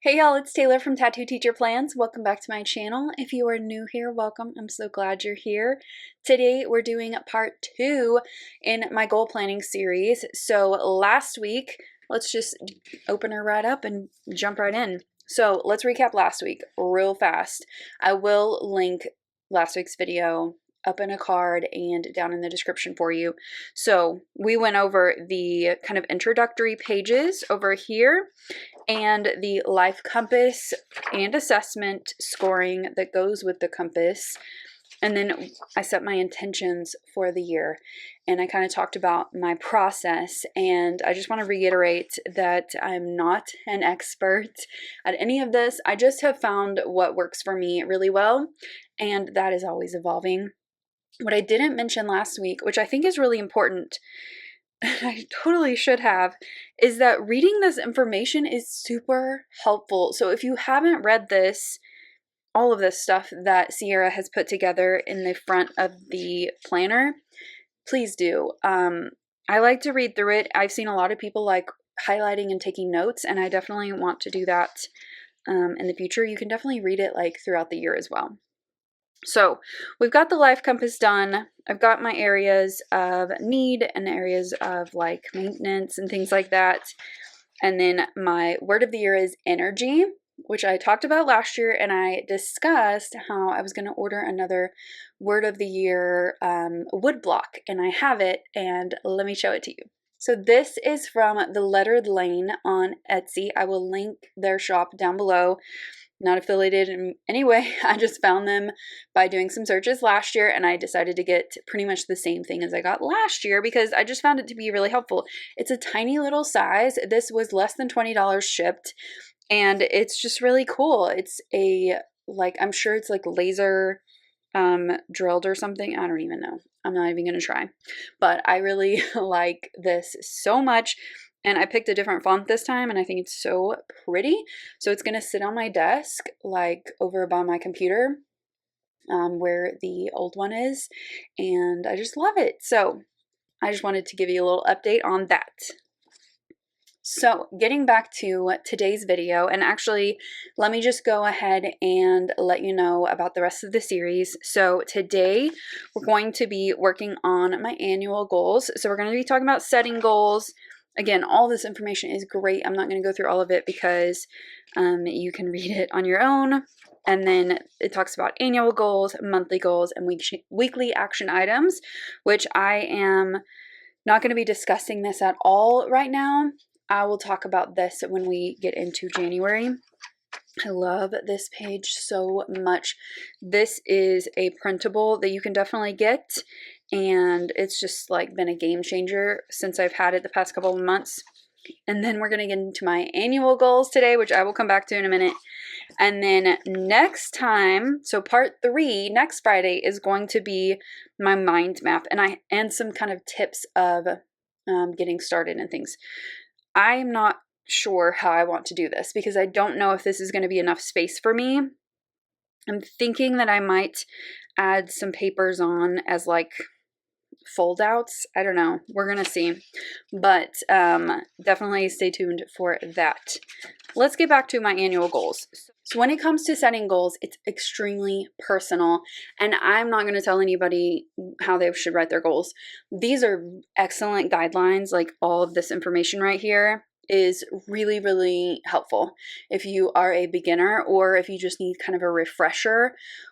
Hey y'all, it's Taylor from Tattoo Teacher Plans. Welcome back to my channel. If you are new here, welcome. I'm so glad you're here. Today we're doing part 2 in my goal planning series. So last week, let's just open her right up and jump right in. So let's recap last week real fast. I will link last week's video up in a card and down in the description for you. So we went over the kind of introductory pages over here and the life compass and assessment scoring that goes with the compass. And then I set my intentions for the year, and I kind of talked about my process. And I just want to reiterate that I'm not an expert at any of this. I just have found what works for me really well, and that is always evolving. What I didn't mention last week, which I think is really important, I totally should have, is that reading this information is super helpful. So if you haven't read this, all of this stuff that Sierra has put together in the front of the planner, please do. I like to read through it. I've seen a lot of people like highlighting and taking notes, and I definitely want to do that in the future. You can definitely read it like throughout the year as well. So we've got the life compass done. I've got my areas of need and areas of like maintenance and things like that. And then my word of the year is energy, which I talked about last year, and I discussed how I was going to order another word of the year wood block, and I have it, and let me show it to you. So this is from the Lettered Lane on Etsy. I will link their shop down below. Not affiliated in any way. I just found them by doing some searches last year, and I decided to get pretty much the same thing as I got last year because I just found it to be really helpful. It's a tiny little size. This was less than $20 shipped, and it's just really cool. It's a, like, I'm sure it's like laser drilled or something. I don't even know. I'm not even going to try. But I really like this so much. And I picked a different font this time, and I think it's so pretty. So it's going to sit on my desk, like over by my computer, where the old one is. And I just love it. So I just wanted to give you a little update on that. So getting back to today's video, and actually let me just go ahead and let you know about the rest of the series. So today we're going to be working on my annual goals. So we're going to be talking about setting goals. Again, all this information is great. I'm not going to go through all of it because you can read it on your own. And then it talks about annual goals, monthly goals, and weekly action items, which I am not going to be discussing this at all right now. I will talk about this when we get into January. I love this page so much. This is a printable that you can definitely get, and it's just like been a game changer since I've had it the past couple of months. And then we're going to get into my annual goals today, which I will come back to in a minute. And then next time, so part 3, next Friday, is going to be my mind map and some kind of tips of getting started and things. I'm not sure how I want to do this because I don't know if this is going to be enough space for me. I'm thinking that I might add some papers on as like fold outs. I don't know. We're going to see. But definitely stay tuned for that. Let's get back to my annual goals. So when it comes to setting goals, it's extremely personal, and I'm not going to tell anybody how they should write their goals. These are excellent guidelines. Like all of this information right here is really, really helpful if you are a beginner or if you just need kind of a refresher,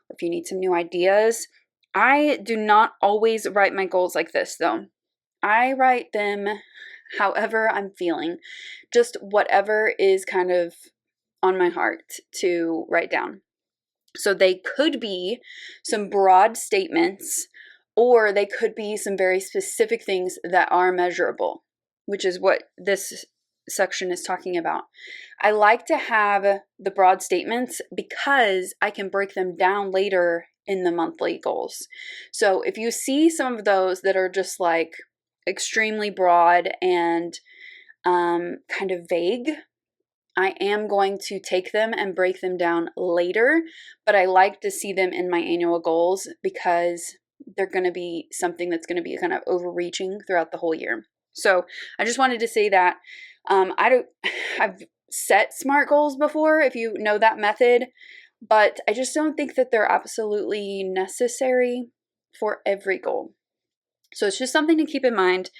or if you need some new ideas. I do not always write my goals like this though. I write them however I'm feeling, just whatever is kind of on my heart to write down. So they could be some broad statements, or they could be some very specific things that are measurable, which is what this section is talking about. I like to have the broad statements because I can break them down later in the monthly goals. So if you see some of those that are just like extremely broad and kind of vague, I am going to take them and break them down later, but I like to see them in my annual goals because they're going to be something that's going to be kind of overreaching throughout the whole year. So I just wanted to say that I've set SMART goals before, if you know that method, but I just don't think that they're absolutely necessary for every goal. So it's just something to keep in mind.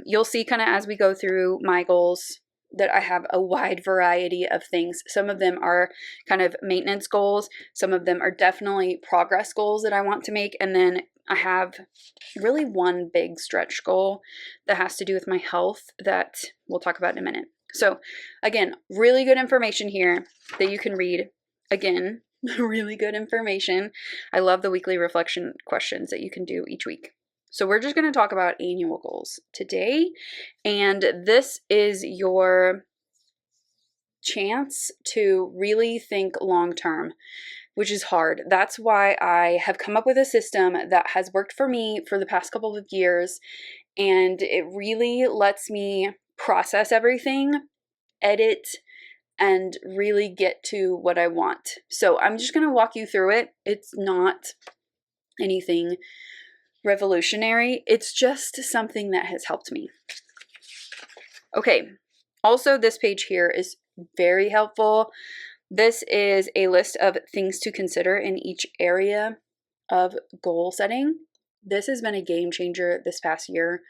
You'll see kind of as we go through my goals that I have a wide variety of things. Some of them are kind of maintenance goals. Some of them are definitely progress goals that I want to make. And then I have really one big stretch goal that has to do with my health that we'll talk about in a minute. So again, really good information here that you can read. Again, really good information. I love the weekly reflection questions that you can do each week. So we're just going to talk about annual goals today, and this is your chance to really think long term, which is hard. That's why I have come up with a system that has worked for me for the past couple of years, and it really lets me process everything, edit, and really get to what I want. So I'm just going to walk you through it. It's not anything revolutionary. It's just something that has helped me. Okay. Also, this page here is very helpful. This is a list of things to consider in each area of goal setting. This has been a game changer this past year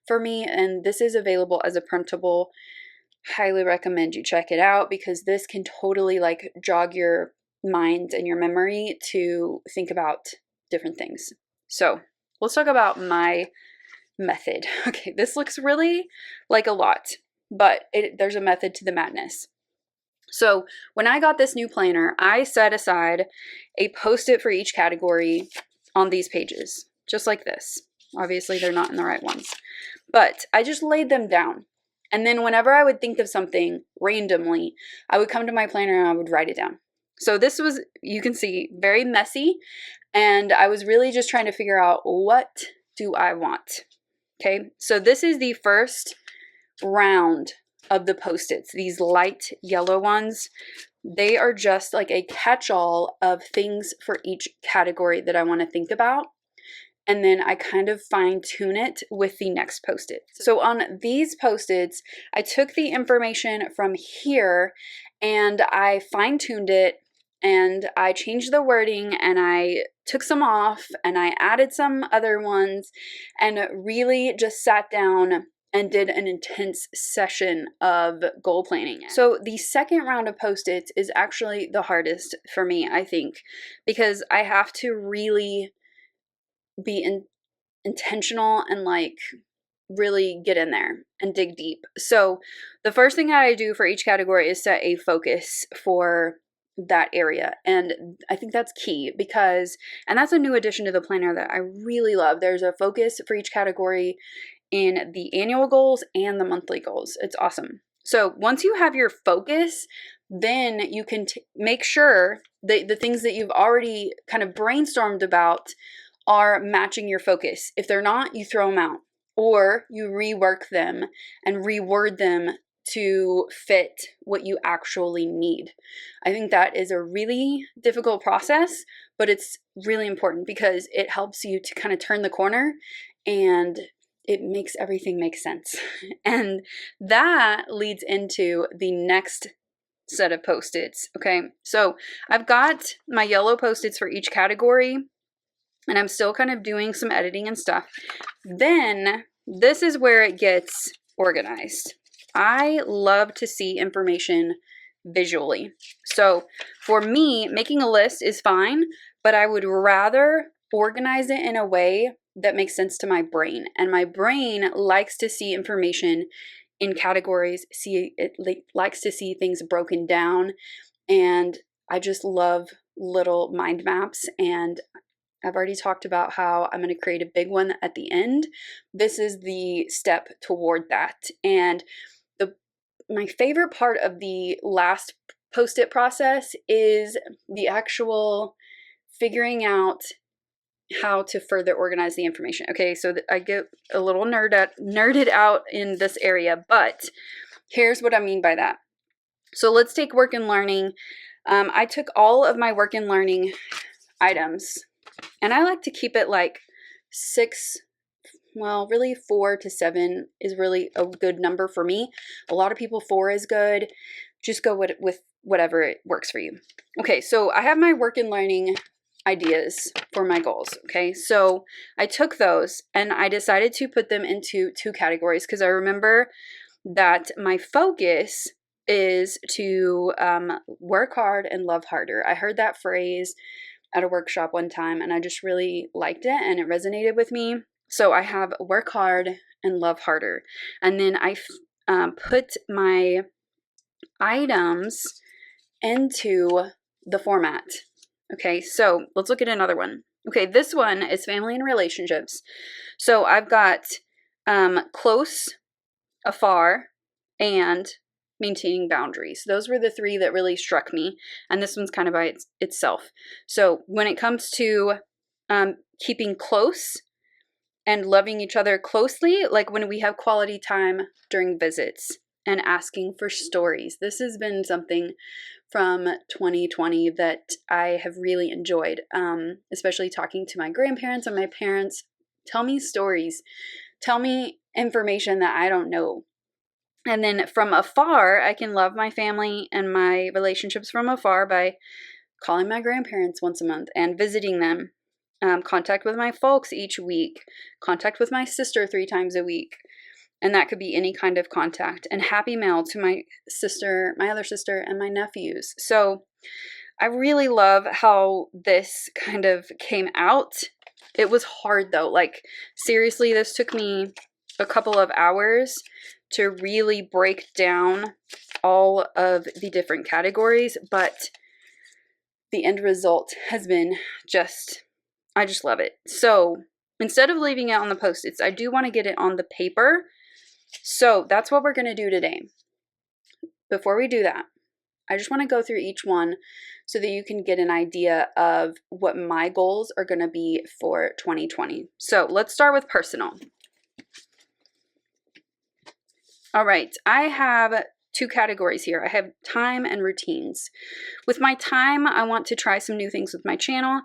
for me, and this is available as a printable. Highly recommend you check it out because this can totally like jog your mind and your memory to think about different things. So let's talk about my method. Okay, this looks really like a lot, but there's a method to the madness. So when I got this new planner, I set aside a post-it for each category on these pages, just like this. Obviously, they're not in the right ones, but I just laid them down. And then whenever I would think of something randomly, I would come to my planner and I would write it down. So this was, you can see, very messy. And I was really just trying to figure out, what do I want? Okay, so this is the first round of the Post-its, these light yellow ones. They are just like a catch-all of things for each category that I want to think about. And then I kind of fine tune it with the next Post-it. So on these Post-its, I took the information from here and I fine tuned it, and I changed the wording and I took some off and I added some other ones and really just sat down and did an intense session of goal planning. So the second round of Post-its is actually the hardest for me, I think, because I have to really be intentional and like really get in there and dig deep. So the first thing that I do for each category is set a focus for that area. And I think that's key because, and that's a new addition to the planner that I really love. There's a focus for each category in the annual goals and the monthly goals. It's awesome. So once you have your focus, then you can make sure that the things that you've already kind of brainstormed about are matching your focus. If they're not, you throw them out or you rework them and reword them to fit what you actually need. I think that is a really difficult process, but it's really important because it helps you to kind of turn the corner and it makes everything make sense. And that leads into the next set of Post-its. Okay, so I've got my yellow Post-its for each category, and I'm still kind of doing some editing and stuff. Then this is where it gets organized. I love to see information visually. So for me, making a list is fine, but I would rather organize it in a way that makes sense to my brain. And my brain likes to see information in categories, it likes to see things broken down. And I just love little mind maps, and I've already talked about how I'm going to create a big one at the end. This is the step toward that. And my favorite part of the last Post-it process is the actual figuring out how to further organize the information. Okay, so I get a little nerded out in this area, but here's what I mean by that. So let's take work and learning. I took all of my work and learning items, and I like to keep it like 6 well, really 4 to 7 is really a good number for me. A lot of people 4 is good. Just go with whatever it works for you. Okay, so I have my work and learning ideas for my goals. Okay, so I took those and I decided to put them into 2 categories because I remember that my focus is to work hard and love harder. I heard that phrase at a workshop one time and I just really liked it and it resonated with me. So I have work hard and love harder. And then I put my items into the format. Okay, so let's look at another one. Okay, this one is family and relationships. So I've got close, afar, and maintaining boundaries. Those were the 3 that really struck me, and this one's kind of by itself. So when it comes to keeping close and loving each other closely, like when we have quality time during visits and asking for stories. This has been something from 2020 that I have really enjoyed, especially talking to my grandparents and my parents. Tell me stories. Tell me information that I don't know. And then from afar, I can love my family and my relationships from afar by calling my grandparents once a month and visiting them. Contact with my folks each week. Contact with my sister 3 times a week. And that could be any kind of contact. And happy mail to my sister, my other sister, and my nephews. So I really love how this kind of came out. It was hard though. Like seriously, this took me a couple of hours to really break down all of the different categories. But the end result has been I just love it. So instead of leaving it on the Post-its, I do want to get it on the paper. So that's what we're going to do today. Before we do that, I just want to go through each one so that you can get an idea of what my goals are going to be for 2020. So let's start with personal. All right, I have 2 categories here. I have time and routines. With my time, I want to try some new things with my channel.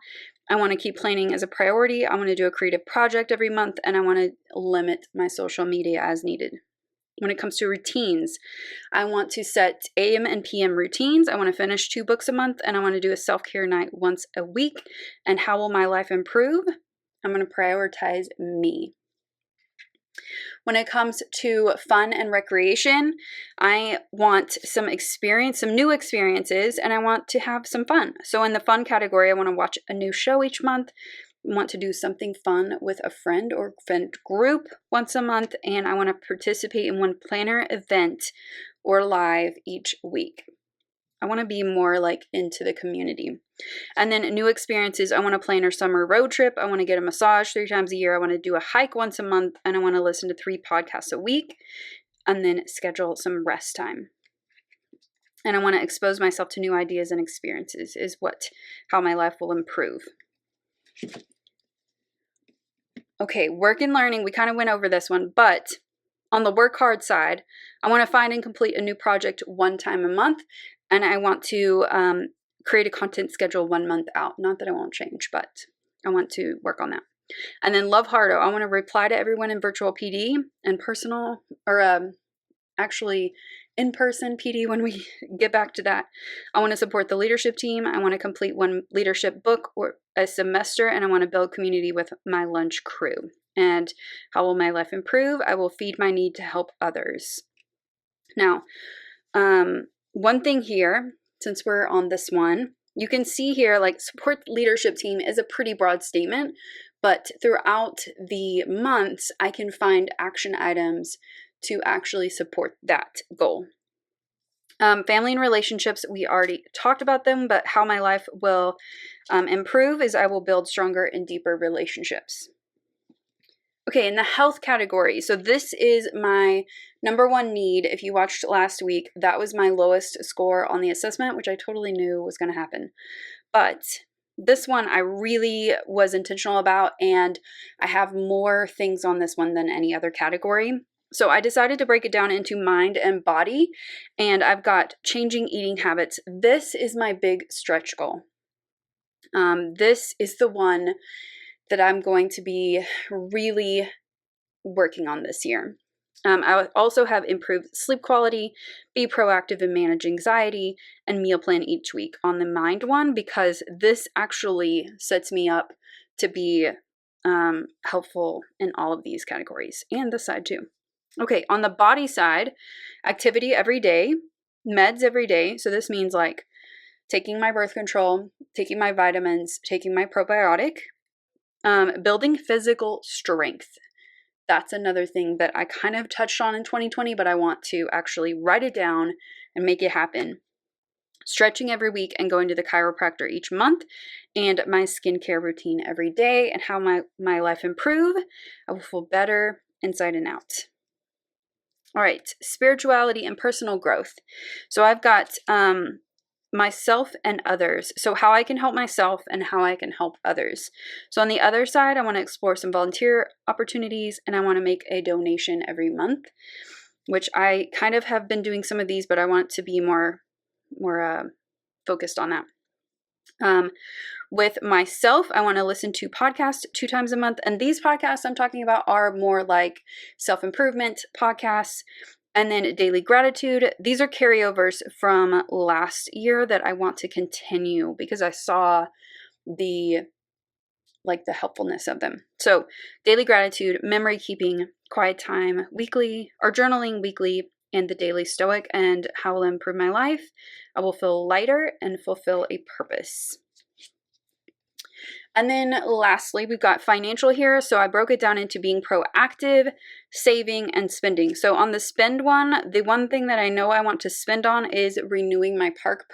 I want to keep planning as a priority. I want to do a creative project every month, and I want to limit my social media as needed. When it comes to routines, I want to set AM and PM routines. I want to finish 2 books a month, and I want to do a self-care night once a week. And how will my life improve? I'm going to prioritize me. When it comes to fun and recreation, I want some new experiences, and I want to have some fun. So in the fun category, I want to watch a new show each month. I want to do something fun with a friend or friend group once a month, and I want to participate in one planner event or live each week. I want to be more like into the community. And then new experiences, I want to plan our summer road trip. I want to get a massage 3 times a year. I want to do a hike once a month, and I want to listen to 3 podcasts a week, and then schedule some rest time. And I want to expose myself to new ideas and experiences is how my life will improve. Okay, work and learning, we kind of went over this one, but on the work hard side, I want to find and complete a new project 1 time a month, and I want to create a content schedule 1 month out. Not that it won't change, but I want to work on that. And then love harder. I want to reply to everyone in virtual PD and personal, or actually in-person PD when we get back to that. I want to support the leadership team. I want to complete 1 leadership book or a semester, and I want to build community with my lunch crew. And how will my life improve? I will feed my need to help others. Now, one thing here, since we're on this one, you can see here, like, support the leadership team is a pretty broad statement, but throughout the months, I can find action items to actually support that goal. Family and relationships, we already talked about them, but how my life will improve is I will build stronger and deeper relationships. Okay, in the health category, so this is my number 1 need. If you watched last week, that was my lowest score on the assessment, which I totally knew was going to happen. But this one I really was intentional about, and I have more things on this one than any other category. So I decided to break it down into mind and body, and I've got changing eating habits. This is my big stretch goal. This is the one that I'm going to be really working on this year. I also have improved sleep quality, be proactive and manage anxiety, and meal plan each week on the mind one, because this actually sets me up to be helpful in all of these categories, and this side too. Okay, on the body side, activity every day, meds every day. So this means like taking my birth control, taking my vitamins, taking my probiotic, building physical strength. That's another thing that I kind of touched on in 2020, but I want to actually write it down and make it happen. Stretching every week and going to the chiropractor each month, and my skincare routine every day, and how my life improve. I will feel better inside and out. All right, spirituality and personal growth. So I've got myself and others. So how I can help myself and how I can help others. So on the other side, I want to explore some volunteer opportunities, and I want to make a donation every month, which I kind of have been doing some of these, but I want to be more focused on that. With myself, I want to listen to podcasts 2 times a month. And these podcasts I'm talking about are more like self-improvement podcasts. And then daily gratitude. These are carryovers from last year that I want to continue because I saw the helpfulness of them. So daily gratitude, memory keeping, quiet time weekly, or journaling weekly, and the daily stoic, and how will it improve my life? I will feel lighter and fulfill a purpose. And then lastly, we've got financial here. So I broke it down into being proactive, saving, and spending. So on the spend one, the one thing that I know I want to spend on is renewing my park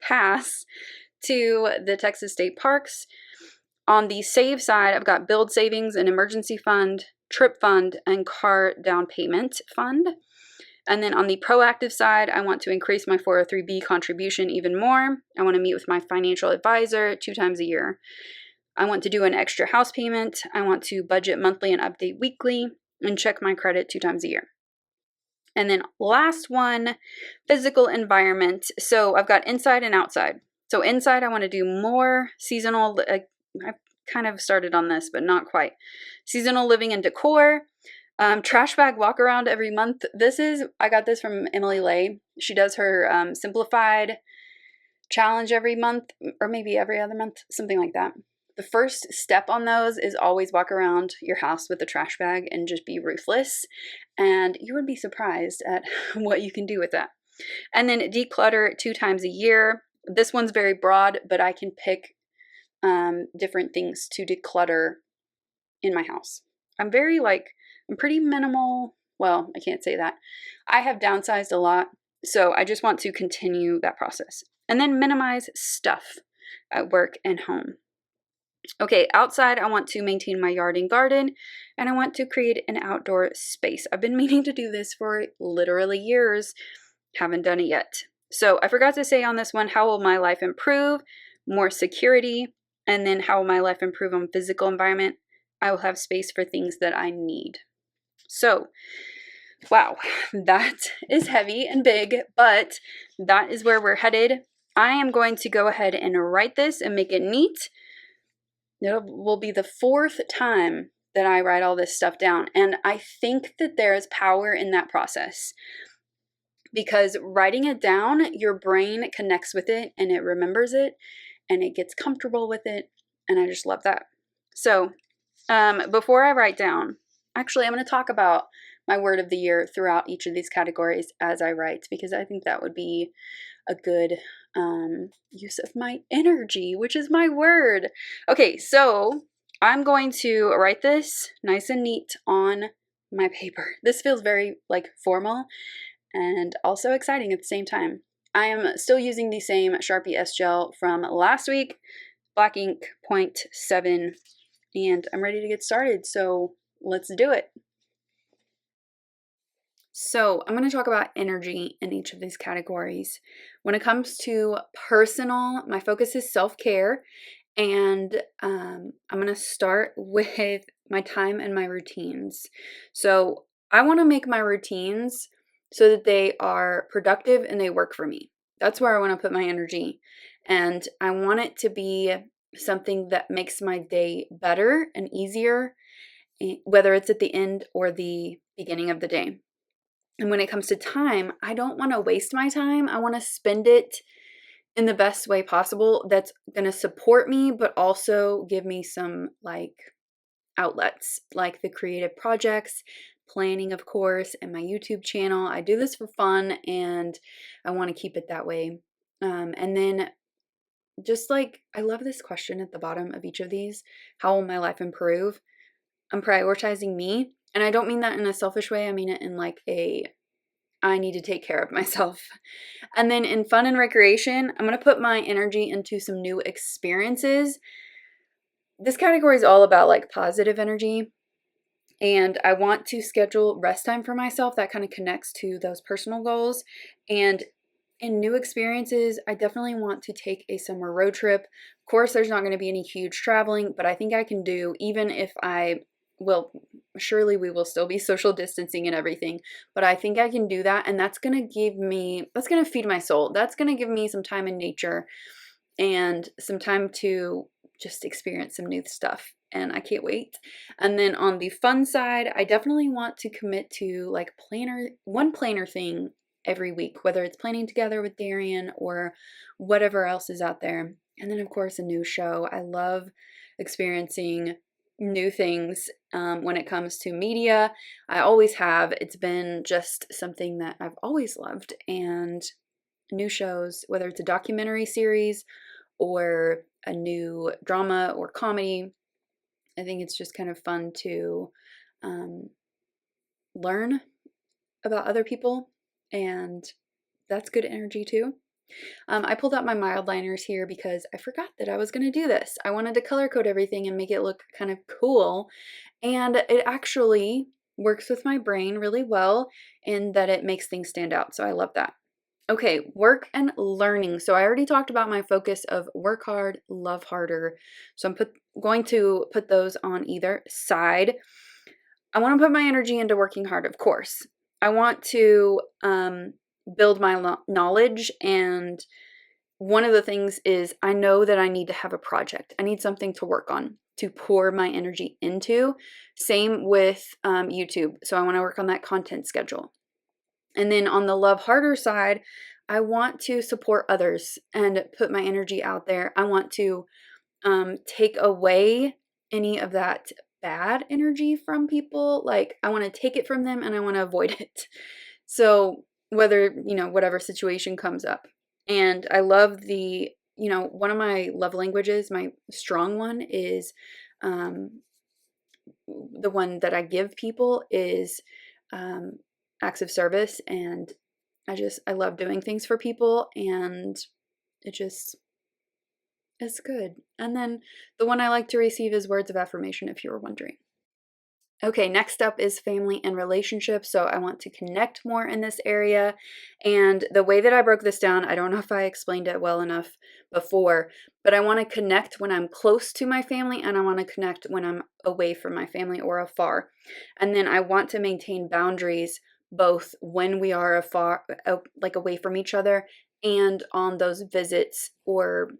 pass to the Texas State Parks. On the save side, I've got build savings, an emergency fund, trip fund, and car down payment fund. And then on the proactive side, I want to increase my 403B contribution even more. I want to meet with my financial advisor 2 times a year. I want to do an extra house payment. I want to budget monthly and update weekly, and check my credit 2 times a year. And then last one, physical environment. So I've got inside and outside. So inside, I want to do more seasonal. I've kind of started on this, but not quite. Seasonal living and decor. Trash bag walk around every month. I got this from Emily Lay. She does her simplified challenge every month, or maybe every other month, something like that. The first step on those is always walk around your house with a trash bag and just be ruthless. And you would be surprised at what you can do with that. And then declutter 2 times a year. This one's very broad, but I can pick different things to declutter in my house. I'm pretty minimal. Well, I can't say that. I have downsized a lot, so I just want to continue that process. And then minimize stuff at work and home. Okay, outside, I want to maintain my yard and garden, and I want to create an outdoor space. I've been meaning to do this for literally years. Haven't done it yet. So I forgot to say on this one, how will my life improve? More security. And then how will my life improve on physical environment? I will have space for things that I need. So, wow, that is heavy and big, but that is where we're headed. I am going to go ahead and write this and make it neat. It will be the 4th time that I write all this stuff down. And I think that there is power in that process, because writing it down, your brain connects with it and it remembers it and it gets comfortable with it. And I just love that. So before I write down, actually, I'm going to talk about my word of the year throughout each of these categories as I write, because I think that would be a good use of my energy, which is my word. Okay, so I'm going to write this nice and neat on my paper. This feels very formal and also exciting at the same time. I am still using the same Sharpie S Gel from last week, black ink 0.7, and I'm ready to get started. So let's do it. So I'm going to talk about energy in each of these categories. When it comes to personal, my focus is self-care, and I'm going to start with my time and my routines. So I want to make my routines so that they are productive and they work for me. That's where I want to put my energy. And I want it to be something that makes my day better and easier, whether it's at the end or the beginning of the day. And when it comes to time, I don't want to waste my time. I want to spend it in the best way possible that's going to support me, but also give me some like outlets, like the creative projects, planning, of course, and my YouTube channel. I do this for fun and I want to keep it that way. And then just like, I love this question at the bottom of each of these. How will my life improve? I'm prioritizing me. And I don't mean that in a selfish way. I mean it in like I need to take care of myself. And then in fun and recreation, I'm going to put my energy into some new experiences. This category is all about like positive energy. And I want to schedule rest time for myself that kind of connects to those personal goals. And in new experiences, I definitely want to take a summer road trip. Of course, there's not going to be any huge traveling, but I think I can do, even if surely we will still be social distancing and everything, but I think I can do that. And that's going to feed my soul. That's going to give me some time in nature and some time to just experience some new stuff. And I can't wait. And then on the fun side, I definitely want to commit to like one planner thing every week, whether it's planning together with Darian or whatever else is out there. And then of course a new show. I love experiencing new things when it comes to media. I always have. It's been just something that I've always loved. And new shows, whether it's a documentary series or a new drama or comedy, I think it's just kind of fun to learn about other people, and that's good energy too. I pulled out my mild liners here because I forgot that I was going to do this. I wanted to color code everything and make it look kind of cool, and it actually works with my brain really well in that it makes things stand out, so I love that. Okay, work and learning. So I already talked about my focus of work hard, love harder. So I'm going to put those on either side. I want to put my energy into working hard, of course. I want to build my knowledge, and one of the things is I know that I need to have a project. I need something to work on, to pour my energy into. Same with YouTube. So I want to work on that content schedule. And then on the love harder side, I want to support others and put my energy out there. I want to take away any of that bad energy from people. Like I want to take it from them and I want to avoid it. So whether, whatever situation comes up. And I love one of my love languages, my strong one is the one that I give people is acts of service, and I love doing things for people, and it's good. And then the one I like to receive is words of affirmation, if you were wondering. Okay, next up is family and relationships. So I want to connect more in this area. And the way that I broke this down, I don't know if I explained it well enough before, but I want to connect when I'm close to my family, and I want to connect when I'm away from my family or afar. And then I want to maintain boundaries both when we are afar, like away from each other, and on those visits or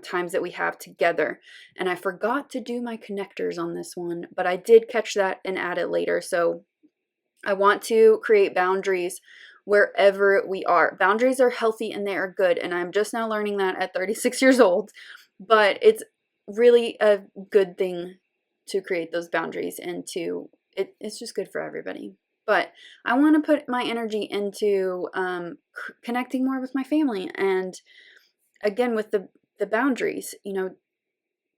times that we have together. And I forgot to do my connectors on this one, but I did catch that and add it later. So I want to create boundaries wherever we are. Boundaries are healthy and they are good. And I'm just now learning that at 36 years old, but it's really a good thing to create those boundaries, and it's just good for everybody. But I want to put my energy into connecting more with my family, and again with the boundaries,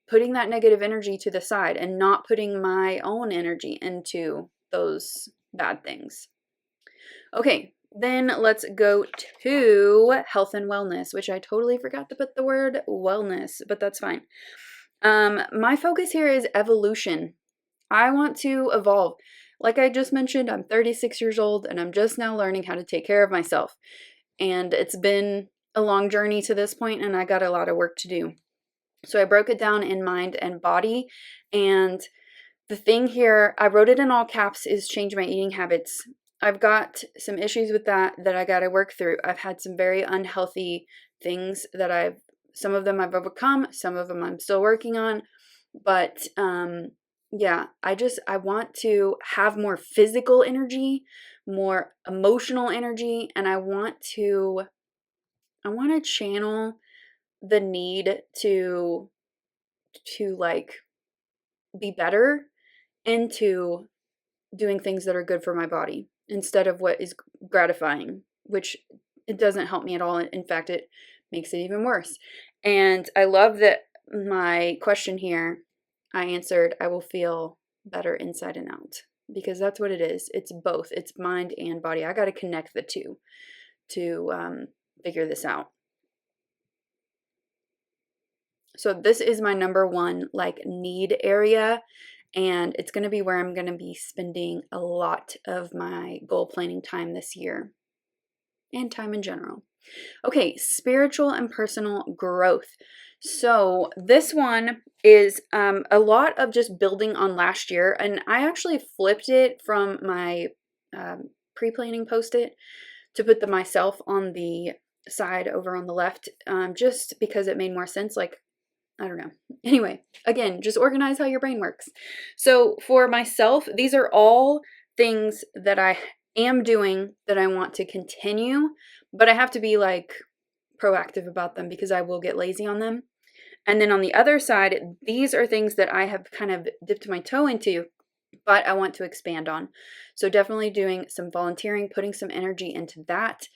putting that negative energy to the side and not putting my own energy into those bad things. Okay, then let's go to health and wellness, which I totally forgot to put the word wellness, but that's fine. My focus here is evolution. I want to evolve. Like I just mentioned, I'm 36 years old and I'm just now learning how to take care of myself. And it's been a long journey to this point, and I got a lot of work to do. So I broke it down in mind and body. And the thing here, I wrote it in all caps, is change my eating habits. I've got some issues with that I got to work through. I've had some very unhealthy things that some of them I've overcome, some of them I'm still working on. But yeah, I want to have more physical energy, more emotional energy, and I want to channel the need to like be better into doing things that are good for my body instead of what is gratifying, which it doesn't help me at all. In fact, it makes it even worse. And I love that my question here, I answered, I will feel better inside and out, because that's what it is. It's both. It's mind and body. I got to connect the two to figure this out. So this is my number one like need area, and it's going to be where I'm going to be spending a lot of my goal planning time this year and time in general. Okay, spiritual and personal growth. So this one is a lot of just building on last year, and I actually flipped it from my pre-planning post-it to put the myself on the side over on the left, just because it made more sense. Like, I don't know. Anyway, again, just organize how your brain works. So for myself, these are all things that I am doing that I want to continue, but I have to be like proactive about them because I will get lazy on them. And then on the other side, these are things that I have kind of dipped my toe into, but I want to expand on. So definitely doing some volunteering, putting some energy into that.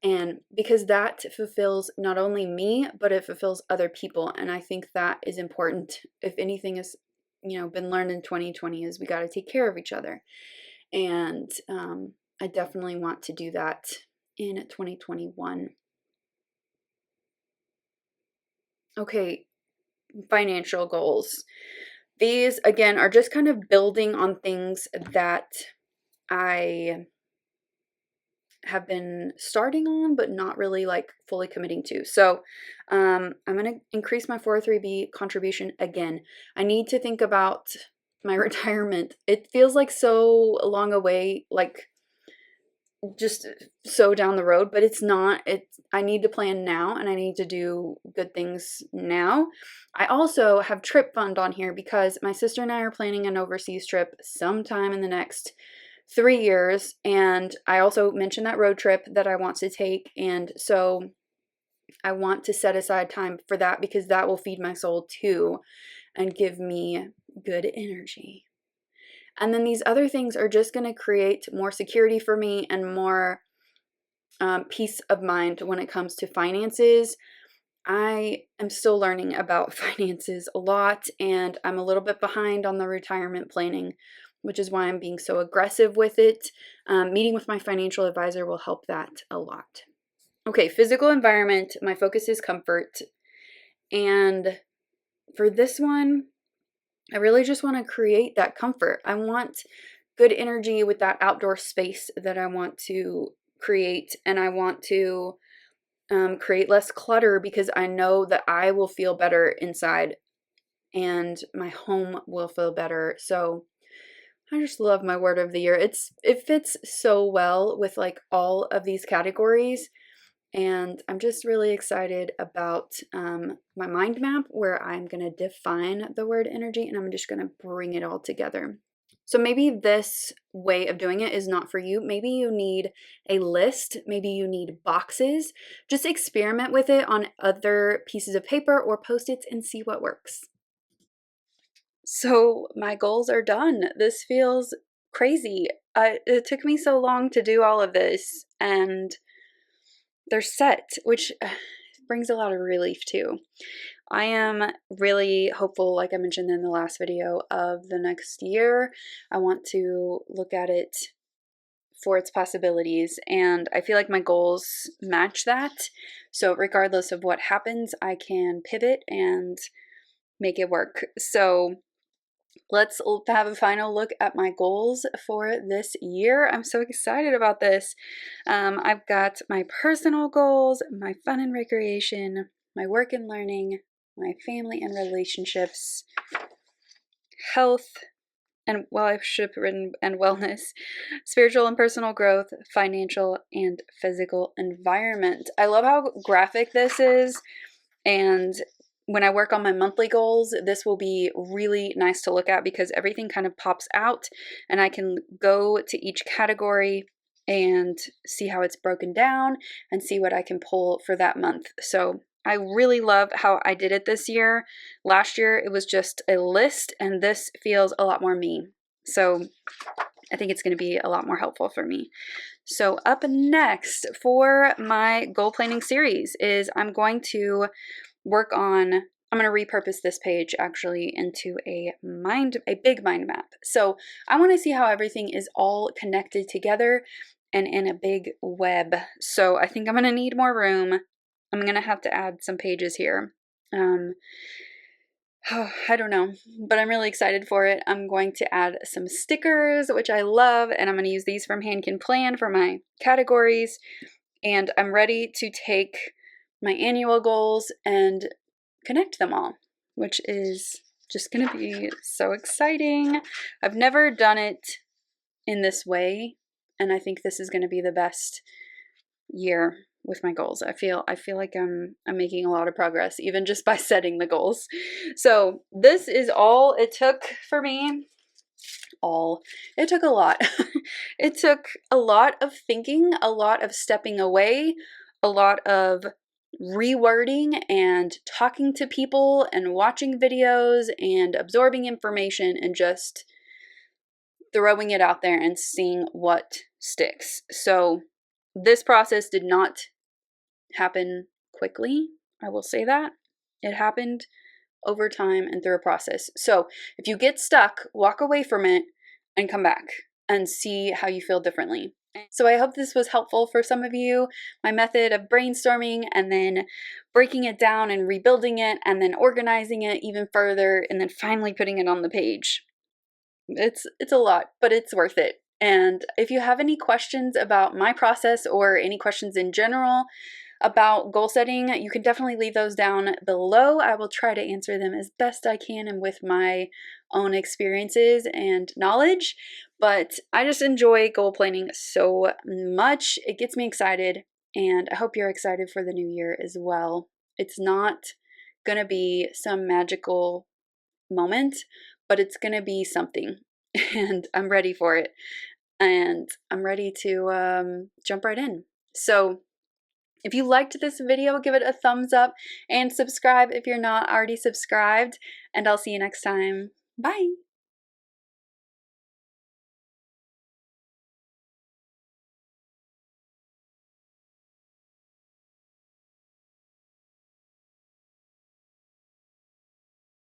And because that fulfills not only me, but it fulfills other people. And I think that is important. If anything has, been learned in 2020 is we got to take care of each other. And I definitely want to do that in 2021. Okay, financial goals. These, again, are just kind of building on things that I have been starting on, but not really like fully committing to. So I'm going to increase my 403b contribution again. I need to think about my retirement. It feels like so long away, like just so down the road, but it's not. I need to plan now, and I need to do good things now. I also have trip fund on here because my sister and I are planning an overseas trip sometime in the next 3 years, and I also mentioned that road trip that I want to take, and so I want to set aside time for that because that will feed my soul too and give me good energy. And then these other things are just going to create more security for me and more peace of mind when it comes to finances. I am still learning about finances a lot, and I'm a little bit behind on the retirement planning, which is why I'm being so aggressive with it. Meeting with my financial advisor will help that a lot. Okay, physical environment. My focus is comfort. And for this one, I really just want to create that comfort. I want good energy with that outdoor space that I want to create, and I want to create less clutter because I know that I will feel better inside and my home will feel better. So I just love my word of the year. It fits so well with like all of these categories. And I'm just really excited about my mind map where I'm going to define the word energy and I'm just going to bring it all together. So maybe this way of doing it is not for you. Maybe you need a list. Maybe you need boxes. Just experiment with it on other pieces of paper or Post-its and see what works. So my goals are done. This feels crazy. It took me so long to do all of this, and they're set, which brings a lot of relief too. I am really hopeful, like I mentioned in the last video, of the next year. I want to look at it for its possibilities, and I feel like my goals match that. So regardless of what happens, I can pivot and make it work. So let's have a final look at my goals for this year. I'm so excited about this. I've got my personal goals, my fun and recreation, my work and learning, my family and relationships, health, and I should have written and wellness, spiritual and personal growth, financial and physical environment. I love how graphic this is, and when I work on my monthly goals, this will be really nice to look at because everything kind of pops out and I can go to each category and see how it's broken down and see what I can pull for that month. So I really love how I did it this year. Last year it was just a list, and this feels a lot more me. So I think it's going to be a lot more helpful for me. So up next for my goal planning series is I'm going to repurpose this page actually into a big mind map. So I want to see how everything is all connected together and in a big web. So I think I'm going to need more room. I'm going to have to add some pages here. I don't know, but I'm really excited for it. I'm going to add some stickers, which I love, and I'm going to use these from Hand Can Plan for my categories. And I'm ready to take my annual goals and connect them all, which is just going to be so exciting. I've never done it in this way, and I think this is going to be the best year with my goals. I feel like I'm making a lot of progress even just by setting the goals. So this is all it took for me. It took a lot. It took a lot of thinking, a lot of stepping away, a lot of rewording and talking to people and watching videos and absorbing information and just throwing it out there and seeing what sticks. So this process did not happen quickly. I will say that. It happened over time and through a process. So if you get stuck, walk away from it and come back and see how you feel differently. So I hope this was helpful for some of you. My method of brainstorming and then breaking it down and rebuilding it and then organizing it even further and then finally putting it on the page. It's a lot, but it's worth it. And if you have any questions about my process or any questions in general about goal setting, you can definitely leave those down below. I will try to answer them as best I can and with my own experiences and knowledge. But I just enjoy goal planning so much. It gets me excited, and I hope you're excited for the new year as well. It's not going to be some magical moment, but it's going to be something, and I'm ready for it. And I'm ready to jump right in. So if you liked this video, give it a thumbs up and subscribe if you're not already subscribed. And I'll see you next time. Bye.